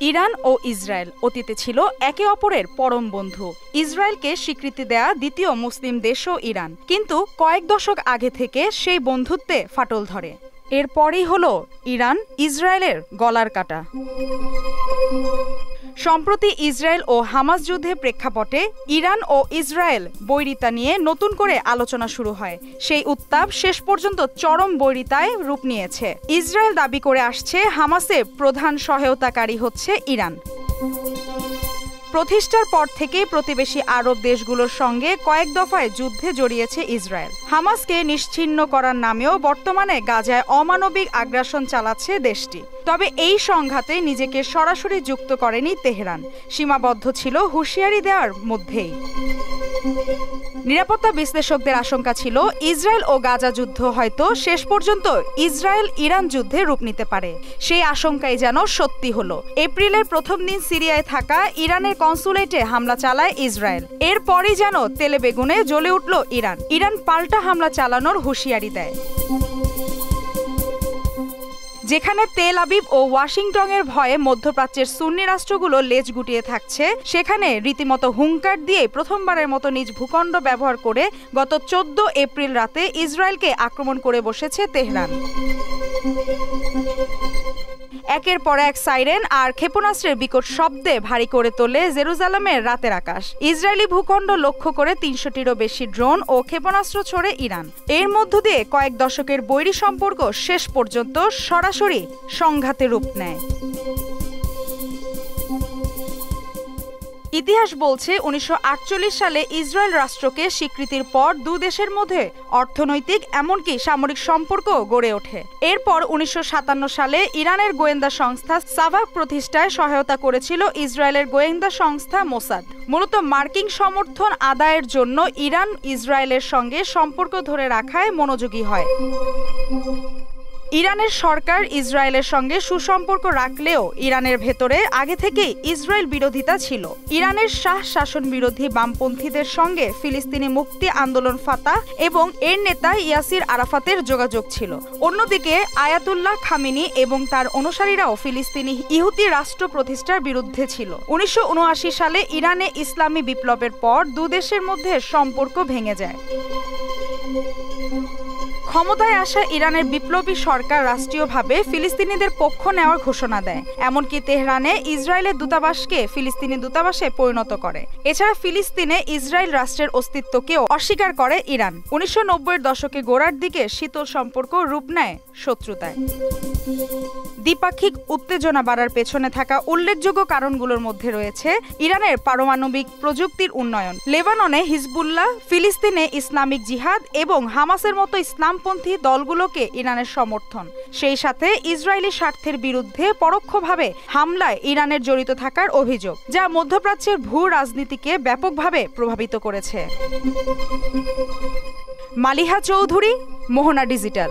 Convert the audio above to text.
Iran ও Israel অতীতে ছিল একে অপরের পরম বন্ধু। ইসরায়েলকে স্বীকৃতি দেয়া দ্বিতীয় মুসলিম দেশও ইরান, কিন্তু কয়েক দশক আগে থেকে সেই বন্ধুত্বে ফাটল ধরে। এরপরই হলো ইরান ইসরায়েলের গলার কাটা। সম্প্রতি ইসরায়েল ও হামাস যুদ্ধের প্রেক্ষাপটে ইরান ও ইসরায়েল বৈরিতা নিয়ে নতুন করে আলোচনা শুরু হয়। সেই উত্তাপ শেষ পর্যন্ত চরম বৈরিতায় রূপ নিয়েছে। ইসরায়েল দাবি করে আসছে হামাসের প্রধান সহায়তাকারী হচ্ছে ইরান। প্রতিষ্ঠার পর থেকেই প্রতিবেশী আরব দেশগুলোর সঙ্গে কয়েক দফায় যুদ্ধে জড়িয়েছে ইসরায়েল। হামাসকে নিশ্চিহ্ন করার নামেও বর্তমানে গাজায় অমানবিক আগ্রাসন চালাচ্ছে দেশটি। তবে এই সংঘাতে নিজেকে সরাসরি যুক্ত করেনি তেহরান, সীমাবদ্ধ ছিল হুঁশিয়ারি দেওয়ার মধ্যেই। নিরাপত্তা বিশ্লেষকদের আশঙ্কা ছিল ইসরায়েল ও গাজা যুদ্ধ হয়তো শেষ পর্যন্ত ইসরায়েল ইরান যুদ্ধে রূপ নিতে পারে। সেই আশঙ্কাই যেন সত্যি হলো। এপ্রিলের প্রথম দিন সিরিয়ায় থাকা ইরানের কনসুলেটে হামলা চালায় ইসরায়েল। এরপরই যেন তেলে বেগুনে জ্বলে উঠল ইরান। ইরান পাল্টা হামলা চালানোর হুঁশিয়ারি দেয়। যেখানে তেল আবিব ও ওয়াশিংটনের ভয়ে মধ্যপ্রাচ্যের সুন্নি রাষ্ট্রগুলো লেজ গুটিয়ে থাকছে, সেখানে রীতিমতো হুঙ্কার দিয়ে প্রথমবারের মতো নিজ ভূখণ্ড ব্যবহার করে গত 14 এপ্রিল রাতে ইসরায়েলকে আক্রমণ করে বসেছে তেহরান। একের পর এক সাইরেন আর ক্ষেপণাস্ত্রের বিকট শব্দে ভারী করে তোলে জেরুজালেমের রাতের আকাশ। ইসরায়েলি ভূখণ্ড লক্ষ্য করে 300টিরও বেশি ড্রোন ও ক্ষেপণাস্ত্র ছোড়ে ইরান। এর মধ্য দিয়ে কয়েক দশকের বৈরী সম্পর্ক শেষ পর্যন্ত সরাসরি সংঘাতে রূপ নেয়। ইতিহাস বলছে 1948 সালে ইসরায়েল রাষ্ট্রকে স্বীকৃতির পর দু দেশের মধ্যে অর্থনৈতিক এমনকি সামরিক সম্পর্ক গড়ে ওঠে। এরপর 1957 সালে ইরানের গোয়েন্দা সংস্থা সাভাক প্রতিষ্ঠায় সহায়তা করেছিল ইসরায়েলের গোয়েন্দা সংস্থা মোসাদ। মূলত মার্কিন সমর্থন আদায়ের জন্য ইরান ইসরায়েলের সঙ্গে সম্পর্ক ধরে রাখায় মনোযোগী হয়। ইরানের সরকার ইসরায়েলের সঙ্গে সুসম্পর্ক রাখলেও ইরানের ভেতরে আগে থেকেই ইসরায়েল বিরোধিতা ছিল। ইরানের শাহ শাসন বিরোধী বামপন্থীদের সঙ্গে ফিলিস্তিনি মুক্তি আন্দোলন ফাতাহ এবং এর নেতা ইয়াসির আরাফাতের যোগাযোগ ছিল। অন্যদিকে আয়াতুল্লাহ খামেনি এবং তার অনুসারীরাও ফিলিস্তিনি ইহুদি রাষ্ট্র প্রতিষ্ঠার বিরুদ্ধে ছিল। 1979 সালে ইরানে ইসলামী বিপ্লবের পর দু দেশের মধ্যে সম্পর্ক ভেঙে যায়। ক্ষমতায় আসা ইরানের বিপ্লবী সরকার রাষ্ট্রীয়ভাবে ফিলিস্তিনিদের পক্ষ নেওয়ার ঘোষণা দেয়, এমনকি তেহরানে ইসরায়েলের দূতাবাসকে ফিলিস্তিনি দূতাবাসে পরিণত করে। এছাড়া ফিলিস্তিনে ইসরায়েল রাষ্ট্রের অস্তিত্বকেও অস্বীকার করে ইরান। 1990-এর দশকে গোড়ার দিকে শীতল সম্পর্ক রূপ নেয় শত্রুতায়। দ্বিপাক্ষিক উত্তেজনা বাড়ার পেছনে থাকা উল্লেখযোগ্য কারণগুলোর মধ্যে রয়েছে ইরানের পারমাণবিক প্রযুক্তির উন্নয়ন, লেবাননে হিজবুল্লাহ, ফিলিস্তিনে ইসলামিক জিহাদ এবং হামাসের মতো ইসলামপন্থী দলগুলোকে ইরানের সমর্থন। সেই সাথে ইসরায়েলি স্বার্থের বিরুদ্ধে পরোক্ষভাবে হামলায় ইরানের জড়িত থাকার অভিযোগ, যা মধ্যপ্রাচ্যের ভূ রাজনীতিকে ব্যাপকভাবে প্রভাবিত করেছে। মালিহা চৌধুরী, মোহনা ডিজিটাল।